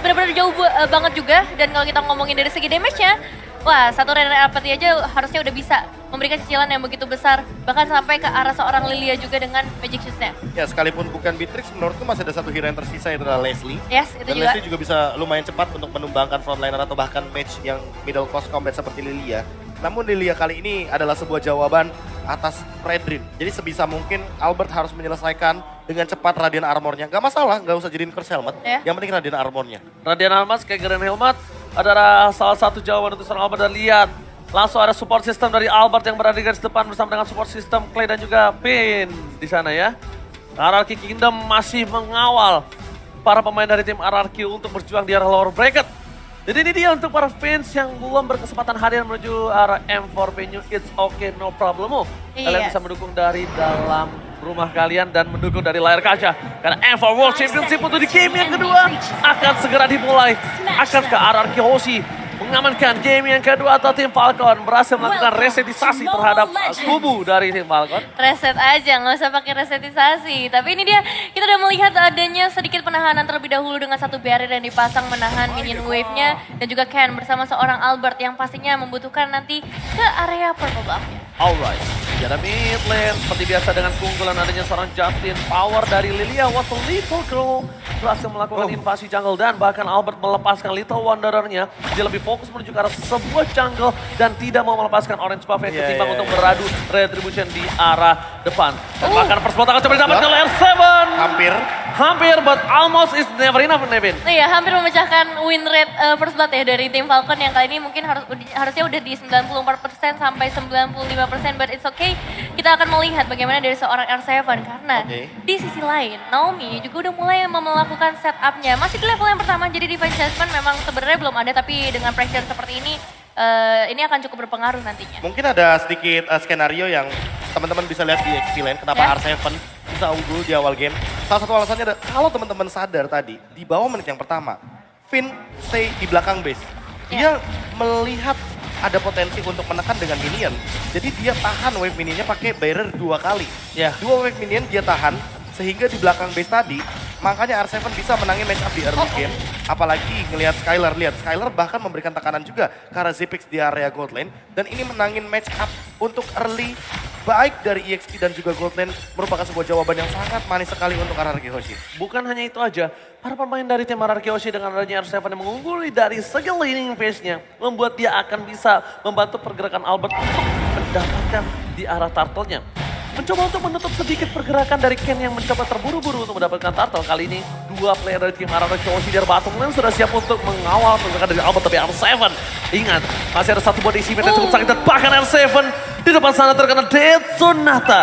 benar-benar jauh banget juga. Dan kalau kita ngomongin dari segi damage-nya, wah, satu Renner Apathy aja harusnya udah bisa memberikan cicilan yang begitu besar. Bahkan sampai ke arah seorang Lilia juga dengan Magic Shoes-nya. Ya, sekalipun bukan Beatrix, menurutku masih ada satu hero yang tersisa, itu adalah Leslie. Yes, itu Dan juga. Leslie juga bisa lumayan cepat untuk menumbangkan frontliner atau bahkan match yang middle cost combat seperti Lilia. Namun Lilia kali ini adalah sebuah jawaban atas Redrin. Jadi sebisa mungkin Albert harus menyelesaikan dengan cepat Radiant Armor-nya. Gak masalah, gak usah jadiin Curse Helmet. Ya. Yang penting Radiant Armor-nya. Radiant Armas kayak Grand Helmet adalah salah satu jawaban untuk seorang Albert. Dan lihat, langsung ada support system dari Albert yang berada di garis depan bersama dengan support system Clay dan juga Pin di sana ya. RRQ Kingdom masih mengawal para pemain dari tim RRQ untuk berjuang di arah lower bracket. Jadi ini dia untuk para fans yang belum berkesempatan hadir menuju arah M4 venue. It's okay, no problem. Kalian bisa mendukung dari dalam rumah kalian dan mendukung dari layar kaca. Karena M4 World Championship untuk di game yang kedua akan segera dimulai. Akan ke RRQ Hoshi mengamankan game yang kedua atau tim Falcon berhasil melakukan resetisasi terhadap kubu dari tim Falcon. Reset aja, nggak usah pakai resetisasi. Tapi ini dia, kita udah melihat adanya sedikit penahanan terlebih dahulu dengan satu barrier yang dipasang menahan minion wave-nya. Dan juga Ken bersama seorang Albert yang pastinya membutuhkan nanti ke area purple buff-nya. Alright, jarak mid lane seperti biasa dengan keunggulan adanya seorang Justin. Power dari Lilia was a little girl berhasil melakukan invasi jungle dan bahkan Albert melepaskan Little Wanderer-nya. Dia lebih fokus menuju ke arah sebuah jungle dan tidak mau melepaskan orange buff yang ketimbang untuk beradu retribution di arah depan. Dan bahkan first blood akan coba didapatkan oleh R7. Hampir, but almost is never enough, Nevin. Nah ya, hampir memecahkan win rate first blood ya dari tim Falcon yang kali ini mungkin harusnya udah di 94% sampai 95%, but it's okay. Kita akan melihat bagaimana dari seorang R7 karena di sisi lain Naomi juga udah mulai melakukan setup-nya. Masih di level yang pertama, jadi defense assessment memang sebenarnya belum ada, tapi dengan pressure seperti ini akan cukup berpengaruh nantinya. Mungkin ada sedikit skenario yang teman-teman bisa lihat di XP Lane, kenapa R7 bisa unggul di awal game. Salah satu alasannya ada, kalau teman-teman sadar tadi, di bawah menit yang pertama, Finn stay di belakang base. Dia melihat ada potensi untuk menekan dengan minion. Jadi dia tahan wave minionnya pakai barrier 2 kali. Dua wave minion dia tahan, sehingga di belakang base tadi, makanya R7 bisa menangin match up di early game. Apalagi ngelihat Skylar, lihat Skylar bahkan memberikan tekanan juga ke arah Zipix di area gold lane. Dan ini menangin match up untuk early, baik dari EXP dan juga gold lane, merupakan sebuah jawaban yang sangat manis sekali untuk RRQ Hoshi. Bukan hanya itu aja, para pemain dari tim RRQ Hoshi dengan adanya R7 yang mengungguli dari segi laning phase-nya, membuat dia akan bisa membantu pergerakan Albert untuk mendapatkan di arah turtle-nya. Mencoba untuk menutup sedikit pergerakan dari Ken yang mencoba terburu-buru untuk mendapatkan turtle. Kali ini dua player dari tim RRQ Hoshi dari bottom lane sudah siap untuk mengawal pergerakan dari Albert, tapi R7 ingat masih ada satu body cement yang cukup sakit dan bahkan R7 di depan sana terkena Death Sonata.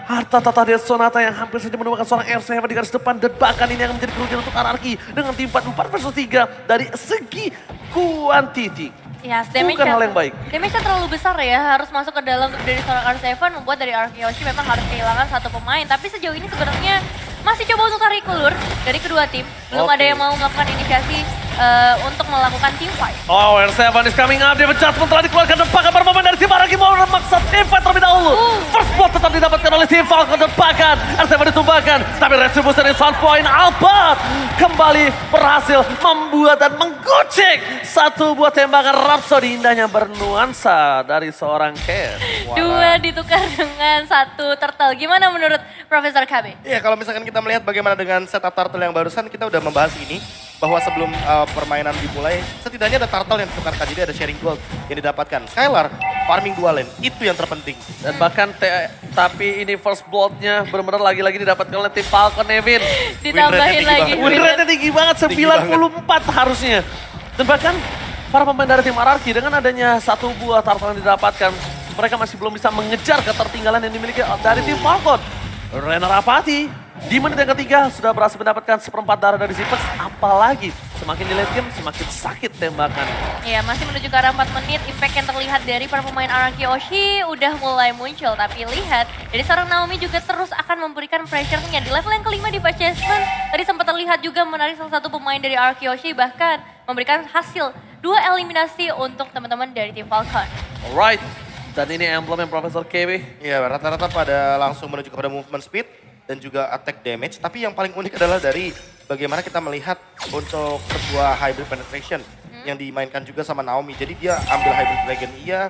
Harta tata Death Sonata yang hampir saja menemukan seorang R7 di garis depan dan bahkan ini akan menjadi kerugian untuk RRQ dengan tim 4 versus 3 dari segi quantity. Ya, bukan hal yang baik. Damage-nya terlalu besar ya, harus masuk ke dalam dari seorang R7 membuat dari RRQ Hoshi memang harus kehilangan satu pemain. Tapi sejauh ini sebenarnya masih coba untuk tarik ulur dari kedua tim. Belum ada yang mau melakukan inisiasi untuk melakukan team fight. Oh, R7 is coming up, dia adjustment telah dikeluarkan dan bahkan para pemain dari tim RRQ mau memaksa team fight terlebih dahulu. First blood tetap didapatkan oleh tim Falcon dan bahkan R7 ditumbangkan. Tapi retribution dari sound point Albert kembali berhasil membuat dan menggocek satu buah tembakan Rhapsody indahnya bernuansa dari seorang Ken. Dua ditukar dengan satu turtle. Gimana menurut Profesor KB? Iya, kalau misalkan kita melihat bagaimana dengan setup turtle yang barusan, kita udah membahas ini. Bahwa sebelum permainan dimulai, setidaknya ada turtle yang ditukarkan, jadi ada sharing gold yang didapatkan. Skylar, farming 2 lane, itu yang terpenting. Dan bahkan, tapi ini first blood-nya benar-benar lagi-lagi didapatkan oleh tim Falcon, Nevin. Ditambahin lagi. Win rate-nya tinggi banget, 94 harusnya. Dan bahkan, para pemain dari tim RRQ dengan adanya satu buah turtle yang didapatkan, mereka masih belum bisa mengejar ketertinggalan yang dimiliki dari tim Falcon. Renner Apathy di menit yang ketiga sudah berhasil mendapatkan seperempat darah dari Zipix. Apalagi semakin di late game semakin sakit tembakan. Iya, masih menuju ke arah 4 menit. Impact yang terlihat dari para pemain RRQ Hoshi udah mulai muncul. Tapi lihat, dari seorang Naomi juga terus akan memberikan pressure-nya. Di level yang kelima di Pachesman, tadi sempat terlihat juga menarik salah satu pemain dari RRQ Hoshi. Bahkan memberikan hasil 2 eliminasi untuk teman-teman dari tim Falcon. Alright, dan ini emblem yang Profesor KB. Iya, rata-rata pada langsung menuju kepada movement speed. dan juga attack damage. Tapi yang paling unik adalah dari bagaimana kita melihat untuk sebuah hybrid penetration yang dimainkan juga sama Naomi. Jadi dia ambil hybrid dragon iya,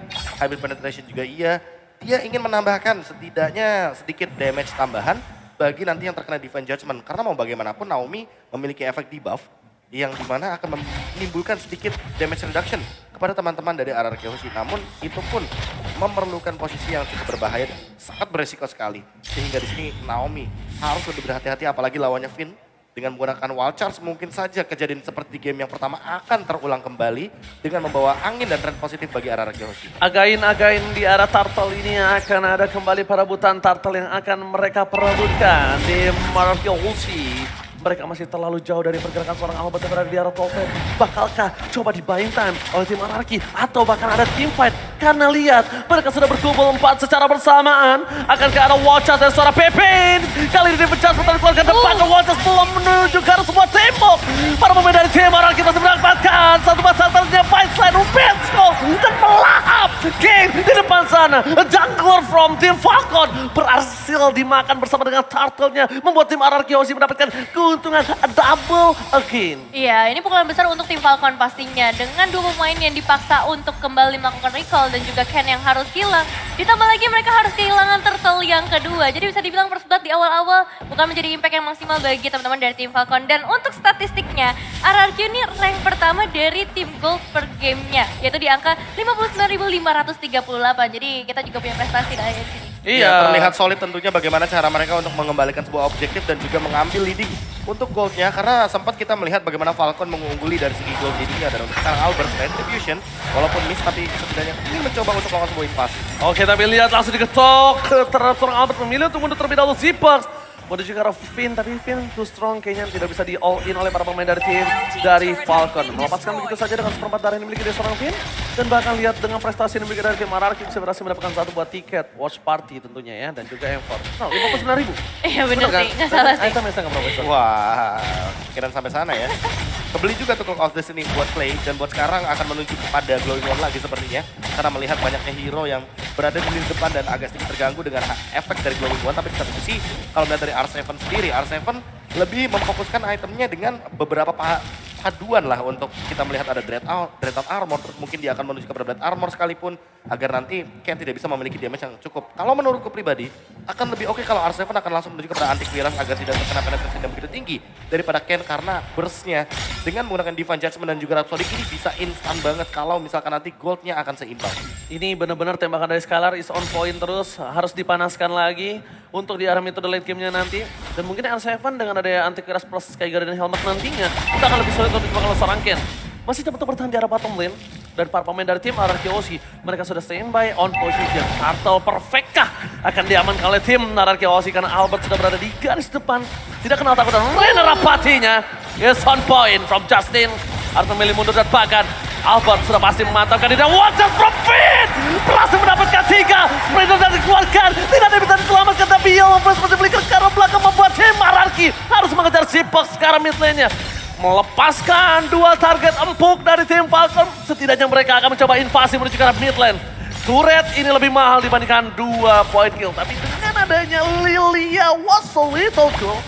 hybrid penetration juga iya. Dia ingin menambahkan setidaknya sedikit damage tambahan bagi nanti yang terkena Divine Judgment. Karena mau bagaimanapun Naomi memiliki efek debuff yang dimana akan menimbulkan sedikit damage reduction kepada teman-teman dari RRQ Hoshi. Namun itu pun memerlukan posisi yang cukup berbahaya dan sangat beresiko sekali. Sehingga di sini Naomi harus lebih berhati-hati apalagi lawannya Finn. Dengan menggunakan wall charge mungkin saja kejadian seperti game yang pertama akan terulang kembali dengan membawa angin dan tren positif bagi RRQ Hoshi. Again di arah Turtle ini akan ada kembali perebutan Turtle yang akan mereka perebutkan di RRQ Hoshi. Mereka masih terlalu jauh dari pergerakan seorang Albert yang berada di arah top lane. Bakalkah coba di buying time oleh tim Anarki atau bahkan ada team fight? Karena lihat mereka sudah berkumpul 4 secara bersamaan. Akankah ada watch out dari suara Pepin? Kali ini pecah setelah dikeluarkan depan ke watch out belum menuju ke arah sebuah tembok. Para pemain dari tim Anarki masih mendapatkan satu masalahnya fight side Rubensko dan melahap game di depan sana. Jungler from tim Falcon berhasil dimakan bersama dengan Turtle-nya membuat tim Anarki Hoshi mendapatkan keuntungan double again. Iya, ini pukulan besar untuk tim Falcon pastinya. Dengan 2 pemain yang dipaksa untuk kembali melakukan recall dan juga Ken yang harus hilang. Ditambah lagi mereka harus kehilangan Turtle yang kedua. Jadi bisa dibilang first blood di awal-awal bukan menjadi impact yang maksimal bagi teman-teman dari tim Falcon. Dan untuk statistiknya, RRQ ini rank pertama dari tim gold per gamenya. Yaitu di angka 59.538. Jadi kita juga punya prestasi dari sini. Iya, terlihat solid tentunya bagaimana cara mereka untuk mengembalikan sebuah objektif dan juga mengambil leading untuk goldnya. Karena sempat kita melihat bagaimana Falcon mengungguli dari segi gold leadingnya. Dan untuk sekarang Albert Retribution, walaupun miss tapi setidaknya ingin mencoba untuk melakukan sebuah invasi. Oke, tapi lihat langsung diketok terhadap seorang Albert memilih untuk mundur terlebih dahulu Zipax. Menuju ke arah Finn, tapi Finn too strong kayaknya tidak bisa di all in oleh para pemain dari tim dari Falcon. Melepaskan begitu saja dengan seperempat darah yang dimiliki dari seorang Finn. Dan bahkan lihat dengan prestasi yang dimiliki dari tim Anarki bisa berhasil mendapatkan 1 buah tiket watch party tentunya ya. Dan juga M4. Nah, 59.000. Iya bener sih, nggak salah sih. Item nggak Profesor? Wah, pikiran sampai sana ya. Kebeli juga tuh Clock of Destiny buat play dan buat sekarang akan menuju kepada Glowing One lagi sepertinya. Karena melihat banyaknya hero yang berada di lini depan dan agak sedikit terganggu dengan efek dari Glowing One. Tapi di satu sisi kalau melihat dari R7 sendiri, R7 lebih memfokuskan itemnya dengan beberapa paduan lah untuk kita melihat ada Dreadnought Armor, terus mungkin dia akan menuju kepada Blade Armor sekalipun agar nanti Ken tidak bisa memiliki damage yang cukup. Kalau menurutku pribadi, akan lebih oke kalau R7 akan langsung menuju kepada Antivirus agar tidak terkena penetrasi yang begitu tinggi daripada Ken karena burst-nya dengan menggunakan Divine Judgment dan juga Rhapsody ini bisa instan banget kalau misalkan nanti gold-nya akan seimbang. Ini benar-benar tembakan dari Skylar is on point terus, harus dipanaskan lagi untuk di arah metode late game-nya nanti. Dan mungkin R7 dengan ada Antivirus plus Sky Guardian Helmet nantinya, kita akan lebih sulit untuk dimakan oleh seorang Ken. Masih dapat bertahan di arah bottom lane. Dan para pemain dari tim RRQ Hoshi, mereka sudah standby on position. Turtle perfect kah akan diamankan oleh tim RRQ Hoshi karena Albert sudah berada di garis depan. Tidak kenal takut dan Rene Rapatinya is on point from Justin. Harus memilih mundur dan bahkan Albert sudah pasti memantapkan diri dan watch out from Finn! Berhasil mendapatkan 3. Sprinter dan dikeluarkan. Tidak ada yang bisa diselamatkan tapi Yellow Flash masih beli ke arah belakang membuat tim RRQ harus mengejar Zipax ke arah mid lane-nya. Melepaskan 2 target empuk dari tim Falcon. Setidaknya mereka akan mencoba invasi menuju ke arah mid lane. Turret ini lebih mahal dibandingkan 2 point kill. Tapi dengan adanya Lilia was a little cool.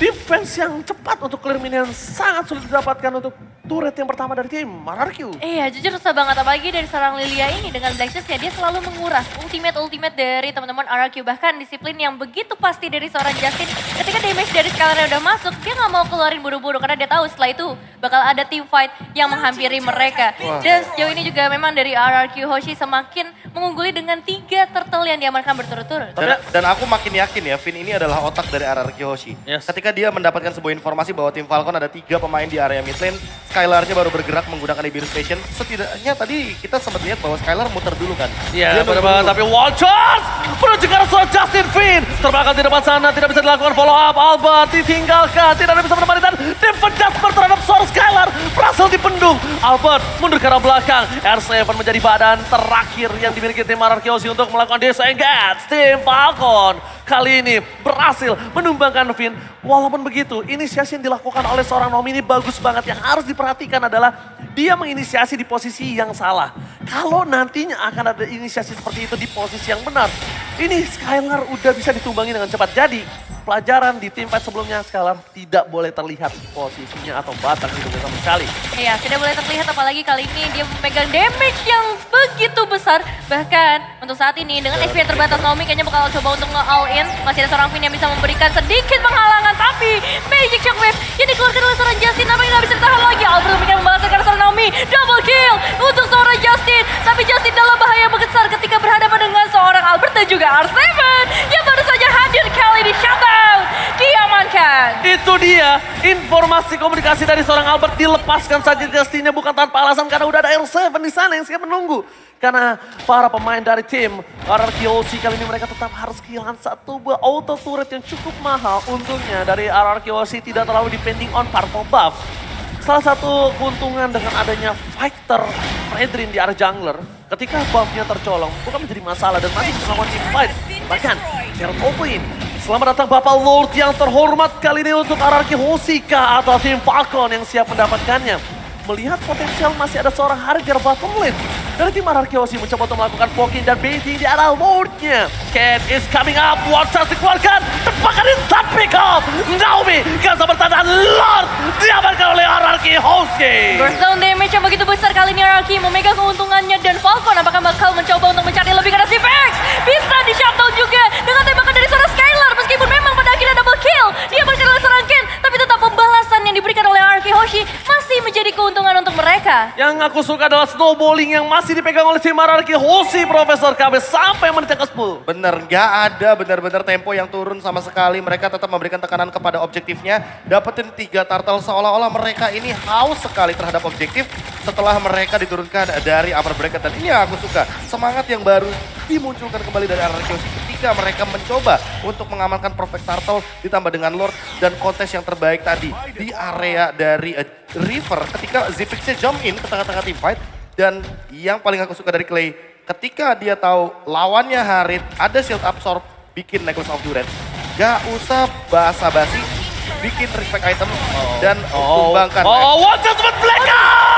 Defense yang cepat untuk clear minion sangat sulit didapatkan untuk turret yang pertama dari tim RRQ. Iya, jujur susah banget. Apalagi dari seorang Lilia ini dengan Black Chest ya, dia selalu menguras ultimate dari teman-teman RRQ. Bahkan disiplin yang begitu pasti dari seorang Justin. Ketika damage dari Skylar udah masuk, dia nggak mau keluarin buru-buru karena dia tahu setelah itu bakal ada team fight yang menghampiri mereka. Dan sejauh ini juga memang dari RRQ Hoshi semakin mengungguli dengan 3 turtle yang diamankan berturut-turut. Dan aku makin yakin ya, Finn ini adalah otak dari RRQ Hoshi. Yes. Ketika dia mendapatkan sebuah informasi bahwa tim Falcon ada 3 pemain di area mid lane, Skylar-nya baru bergerak menggunakan Ibirus Station. Setidaknya tadi kita sempat lihat bahwa Skylar muter dulu kan. Iya, benar banget. Tapi Watchers menuju ke arah seorang Justin Finn. Terbakar di depan sana, tidak bisa dilakukan follow up. Albert ditinggalkan, tidak ada bisa menemani dan Divine Judgment terhadap seorang Skylar berhasil dipendung. Albert mundur ke arah belakang. R7 menjadi badan terakhir yang dimiliki tim RRQ Hoshi untuk melakukan disengage. Tim Falcon kali ini berhasil menumbangkan Finn. Walaupun begitu, inisiasi yang dilakukan oleh seorang Naomi ini bagus banget. Yang harus diperhatikan adalah dia menginisiasi di posisi yang salah. Kalau nantinya akan ada inisiasi seperti itu di posisi yang benar, ini Skylar udah bisa ditumbangi dengan cepat. Jadi pelajaran di tim fight sebelumnya. Scalar tidak boleh terlihat posisinya atau batang hidungnya sama sekali. Iya, tidak boleh terlihat apalagi kali ini dia memegang damage yang begitu besar. Bahkan untuk saat ini dengan HP yang terbatas, Naomi kayaknya bakal coba untuk nge-all in. Masih ada seorang Finn yang bisa memberikan sedikit penghalangan, tapi Magic Shockwave yang dikeluarkan oleh seorang Justin nampaknya nggak bisa ditahan lagi. Albert memberikan pembalasan karena seorang Naomi. Double kill untuk seorang Justin. Tapi Justin dalam bahaya besar ketika berhadapan dengan seorang Albert dan juga R7 yang baru saja hadir kali di shutdown. Diamankan. Itu dia informasi komunikasi dari seorang Albert, dilepaskan saja Justinnya bukan tanpa alasan karena udah ada R7 di sana yang siap menunggu. Karena para pemain dari tim RRQ OC kali ini mereka tetap harus kehilangan satu buah auto turret yang cukup mahal. Untungnya dari RRQ OC tidak terlalu depending on purple buff. Salah satu keuntungan dengan adanya fighter Fredrin di area jungler, ketika buffnya tercolong bukan menjadi masalah dan masih bisa melakukan team fight. Bahkan Geralt Open. Selamat datang Bapak Lord yang terhormat kali ini untuk RRQ Hosika atau tim Falcon yang siap mendapatkannya. Melihat potensial masih ada seorang Harger bottom lane. Dari tim RRQ OC mencoba untuk melakukan poking dan baiting di arah Lordnya. Ken is coming up, Watchers dikeluarkan. Tepakan instant pick up. Naomi gak bisa bertahan, Lord diamankan oleh RRQ OC. Burst down damage yang begitu besar kali ini RRQ memegang keuntungannya dan Falcon apakah bakal mencoba untuk mencari lebih karena Civex bisa di shutdown juga dengan tembakan dari seorang Skylar meskipun memang pada akhirnya double kill. Dia berkali oleh seorang Ken tapi tetap pembalasan yang diberikan oleh RRQ Hoshi masih menjadi keuntungan untuk mereka. Yang aku suka adalah snowballing yang masih dipegang oleh tim RRQ Hoshi Profesor KB sampai menit ke-10. Bener, nggak ada benar-benar tempo yang turun sama sekali. Mereka tetap memberikan tekanan kepada objektifnya. Dapetin 3 turtle seolah-olah mereka ini haus sekali terhadap objektif setelah mereka diturunkan dari upper bracket. Dan ini yang aku suka, semangat yang baru dimunculkan kembali dari RRQ ketika mereka mencoba untuk mengamankan perfect turtle ditambah dengan Lord dan kontes yang terbaik tadi di area dari River ketika Zipixnya jump in ke tengah-tengah team fight. Dan yang paling aku suka dari Clay, ketika dia tahu lawannya Harit, ada shield absorb, bikin Necklace of Durance. Gak usah basa-basi, bikin respect item dan tumbangkan. What does with Blacker?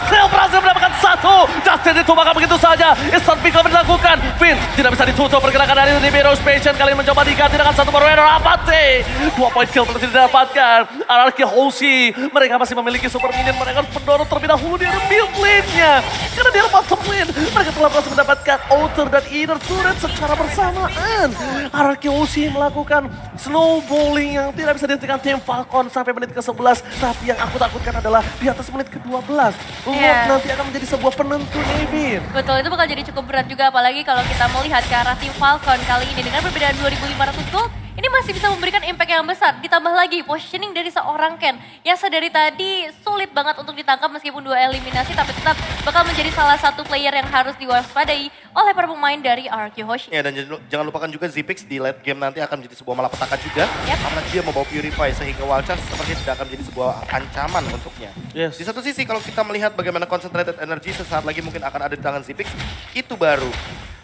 Berhasil mendapatkan satu. Justin ditumbangkan begitu saja. Instant pick up dilakukan. Finn tidak bisa ditutup pergerakan dari Libero Spation. Kali ini mencoba diganti dengan satu Moreno Apate. 2 point kill berhasil didapatkan. RRQ Hoshi. Mereka masih memiliki super minion. Mereka harus mendorong terlebih dahulu di build lane-nya. Karena di bottom lane. Mereka telah berhasil mendapatkan outer dan inner turret secara bersamaan. RRQ Hoshi melakukan snowballing yang tidak bisa dihentikan tim Falcon sampai menit ke-11. Tapi yang aku takutkan adalah di atas menit ke-12. Yeah. Nanti akan menjadi sebuah penentu Nevin. Betul, itu bakal jadi cukup berat juga apalagi kalau kita melihat ke arah tim Falcon kali ini dengan perbedaan 2.500 gold. Ini masih bisa memberikan impact yang besar. Ditambah lagi positioning dari seorang Ken yang sedari tadi sulit banget untuk ditangkap meskipun 2 eliminasi. Tapi tetap bakal menjadi salah satu player yang harus diwaspadai oleh para pemain dari RRQ Hoshi. Ya, dan jangan lupakan juga Zipix di late game nanti akan menjadi sebuah malapetaka juga. Karena dia membawa Purify sehingga Wildcats sepertinya tidak akan menjadi sebuah ancaman untuknya. Yes. Di satu sisi kalau kita melihat bagaimana concentrated energy sesaat lagi mungkin akan ada di tangan Zipix, itu baru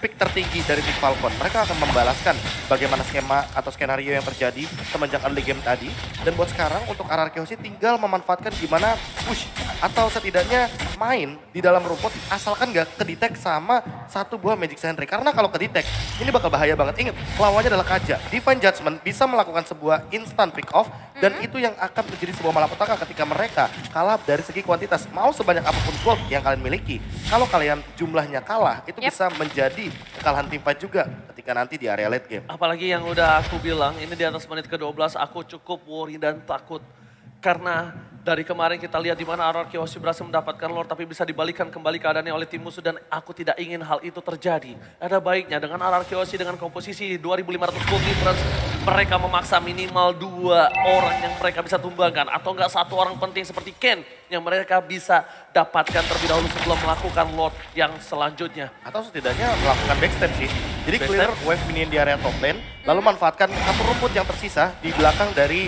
pick tertinggi dari tim Falcon. Mereka akan membalaskan bagaimana skema atau skenario yang terjadi semenjak early game tadi. Dan buat sekarang untuk RRQ Hoshi tinggal memanfaatkan gimana push atau setidaknya main di dalam rumput asalkan gak kedetek sama satu buah Magic Sentry. Karena kalau kedetek ini bakal bahaya banget. Ingat, lawannya adalah Kaja. Divine Judgment bisa melakukan sebuah instant pick off dan itu yang akan menjadi sebuah malapetaka ketika mereka kalah dari segi kuantitas. Mau sebanyak apapun gold yang kalian miliki, kalau kalian jumlahnya kalah, itu bisa menjadi kekalahan tim fight juga ketika nanti di area late game. Apalagi yang udah aku bilang, ini di atas menit ke-12 aku cukup worry dan takut. Karena dari kemarin kita lihat di mana RRQ Hoshi berhasil mendapatkan Lord tapi bisa dibalikan kembali keadaannya oleh tim musuh dan aku tidak ingin hal itu terjadi. Ada baiknya dengan RRQ Hoshi dengan komposisi 2.500 gold difference mereka memaksa minimal 2 orang yang mereka bisa tumbangkan atau enggak satu orang penting seperti Ken yang mereka bisa dapatkan terlebih dahulu sebelum melakukan Lord yang selanjutnya. Atau setidaknya melakukan backstab sih. Jadi clear wave minion di area top lane, lalu manfaatkan satu rumput yang tersisa di belakang dari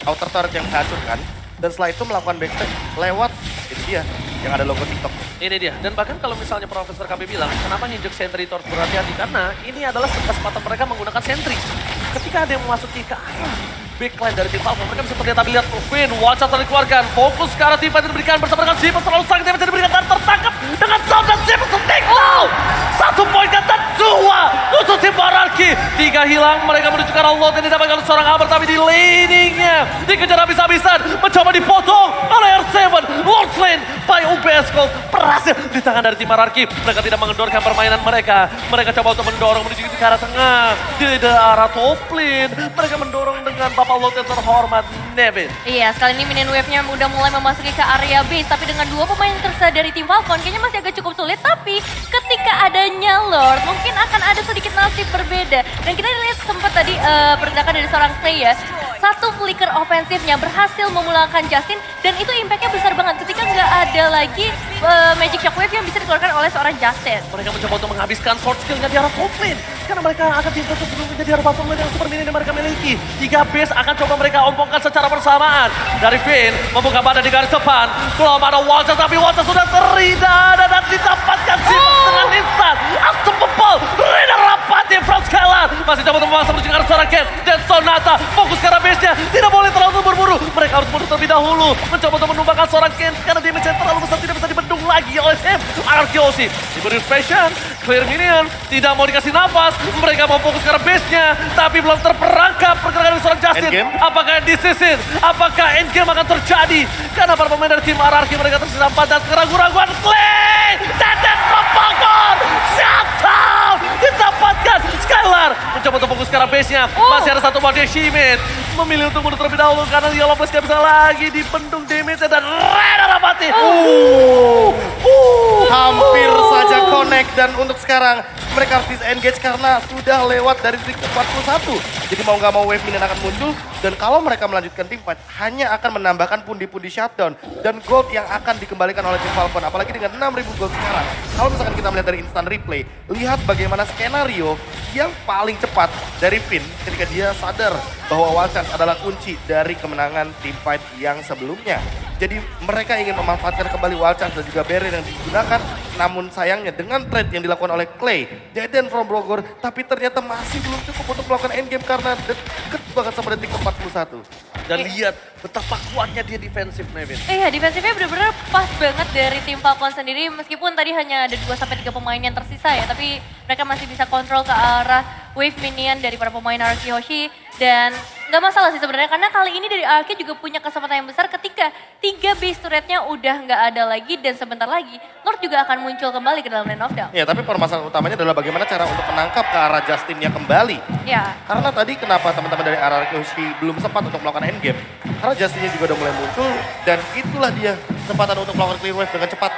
outer turret yang dihancurkan. Dan setelah itu melakukan backstab lewat, itu dia yang ada logo TikTok. Ini dia, dan bahkan kalau misalnya Profesor KB bilang, kenapa nginjek sentry itu harus berhati-hati? Karena ini adalah kesempatan mereka menggunakan sentry. Ketika ada yang memasuki ke arah backline dari tim Falcon, mereka bisa terlihat lihat Finn, Watcha dikeluarkan, fokus ke arah tim fight diberikan bersama dengan Zipper, terlalu sakit yang bisa diberikan dan tertangkap dengan sound dan Zipper take down. 1 poin dan 2 untuk tim RRQ Mararki. 3 hilang, mereka menuju ke arah Lord yang didapatkan oleh seorang Albert, tapi di laningnya dikejar habis-habisan, mencoba dipotong oleh R7. Lord Lane by UBS Gold berhasil di tangan dari tim Mararki. Mereka tidak mengendorkan permainan mereka. Mereka coba untuk mendorong menuju ke arah tengah, di arah top lane. Mereka mendorong dengan Bapak Lord yang terhormat, Nevin. Iya, sekali ini minion wave-nya udah mulai memasuki ke area base, tapi dengan 2 pemain tersisa dari tim Falcon kayaknya masih agak cukup sulit, tapi ketika adanya Lord mungkin akan ada sedikit nasib berbeda. Dan kita lihat sempat tadi pergerakan dari seorang Clay ya, satu flicker ofensifnya berhasil memulangkan Justin, dan itu impactnya besar banget ketika nggak ada lagi magic shockwave yang bisa dikeluarkan oleh seorang Justin. Mereka mencoba untuk menghabiskan sword skillnya di arah top lane, karena mereka akan bisa sebelumnya di arah bottom lane yang super mini yang mereka miliki. 3 base akan coba mereka ompongkan secara bersamaan. Dari Finn membuka badan di garis depan, belum ada Walter, tapi Walter sudah terida dan didapatkan dengan instan. Unstoppable, Rina rapati from Skylar. Masih coba untuk memaksa menuju ke arah seorang Ken dan Sonata. Fokus ke arah base-nya, tidak boleh terlalu berburu. Mereka harus mundur terlebih dahulu, mencoba untuk menumbangkan seorang Ken karena damage-nya terlalu besar, tidak bisa dibendung lagi oleh tim Arkeosi. Diberi fashion, clear minion, tidak mau dikasih nafas. Mereka mau fokus ke arah base-nya, tapi belum terperangkap pergerakan dari seorang Justin. Endgame? Apakah disisin? Apakah endgame akan terjadi? Karena para pemain dari tim Ararki mereka tersisa 4 dan keraguan-raguan. Clay! Dan Falcon! Shut down! Didapatkan Skylar mencoba untuk fokus ke arah base-nya. Masih ada satu more Shimin. Memilih untuk mundur terlebih dahulu karena Yellow Flash gak bisa lagi dibendung damage-nya dan Rena rapati. Hampir saja connect, dan untuk sekarang mereka harus disengage karena sudah lewat dari titik 41. Jadi mau nggak mau wave minion akan muncul, dan kalau mereka melanjutkan teamfight hanya akan menambahkan pundi-pundi shutdown dan gold yang akan dikembalikan oleh tim Falcon. Apalagi dengan 6.000 gold sekarang. Kalau misalkan kita melihat dari instant replay, lihat bagaimana skenario yang paling cepat dari Finn ketika dia sadar bahwa Wild Chance adalah kunci dari kemenangan teamfight yang sebelumnya. Jadi mereka ingin memanfaatkan kembali Wild Chance dan juga barrier yang digunakan. Namun sayangnya dengan trade yang dilakukan oleh Clay, Deden from Bogor, tapi ternyata masih belum cukup untuk melakukan endgame karena deket banget sama detik 41. Dan lihat betapa kuatnya dia defensif, Nevin. Iya, defensifnya benar-benar pas banget dari tim Falcon sendiri, meskipun tadi hanya ada 2-3 pemain yang tersisa ya, tapi mereka masih bisa kontrol ke arah wave minion dari para pemain Arki Hoshi. Dan nggak masalah sih sebenarnya, karena kali ini dari Arki juga punya kesempatan yang besar ketika 3 base turretnya udah nggak ada lagi, dan sebentar lagi Lord juga akan muncul kembali ke dalam lane of down. Ya, tapi permasalahan utamanya adalah bagaimana cara untuk menangkap ke arah Justinnya kembali. Ya. Karena tadi kenapa teman-teman dari RRQ belum sempat untuk melakukan endgame? Karena Justinnya juga udah mulai muncul, dan itulah dia kesempatan untuk melakukan clear wave dengan cepat.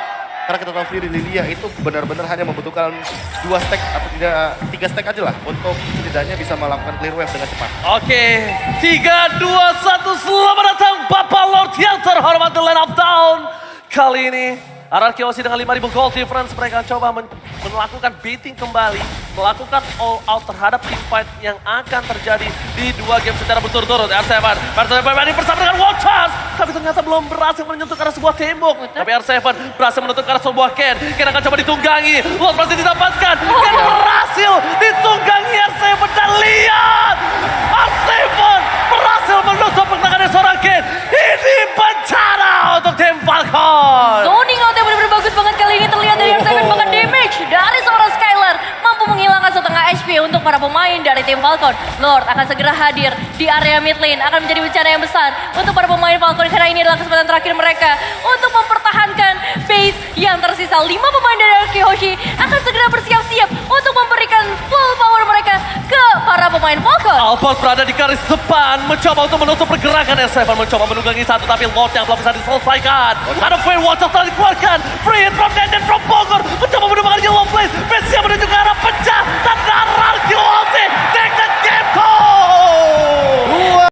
Karena kita tahu sendiri Lilia itu benar-benar hanya membutuhkan 2 stack atau tidak 3 stack aja lah untuk setidaknya bisa melakukan clear wave dengan cepat. Oke, 3, 2, 1, selamat datang Bapak Lord yang terhormat di Land of Down. Kali ini Ararki Osi dengan 5.000 gold difference, mereka coba melakukan baiting kembali, melakukan all out terhadap team fight yang akan terjadi di 2 game secara berturut-turut. R7 bersama dengan Wild Chance, tapi ternyata belum berhasil menyentuh ke arah sebuah tembok. Tapi R7 berhasil menutup ke arah sebuah Ken. Ken akan coba ditunggangi, Lord berhasil didapatkan. Ken berhasil ditunggangi R7, dan lihat R7 berhasil menutup pertahanan seorang Ken. Ini bencana untuk tim Falcon. Zoning out yang benar-benar bagus banget kali ini terlihat dari R7, bahkan damage dari seorang Skylar mampu menghilangkan setengah HP untuk para pemain dari tim Falcon. Lord akan segera hadir di area mid lane, akan menjadi bencana yang besar untuk para pemain Falcon karena ini adalah kesempatan terakhir mereka untuk mempertahankan base yang tersisa. 5 pemain dari Arki Hoshi akan segera bersiap-siap untuk memberikan full power mereka ke para pemain Falcon. Albert berada di garis depan, mencoba untuk menutup pergerakan R7, mencoba menunggangi satu, tapi Lord yang belum bisa diselesaikan. Ada Firewatch telah dikeluarkan, free hit from Denden from Bogor, mencoba menemukan Yellow Flash,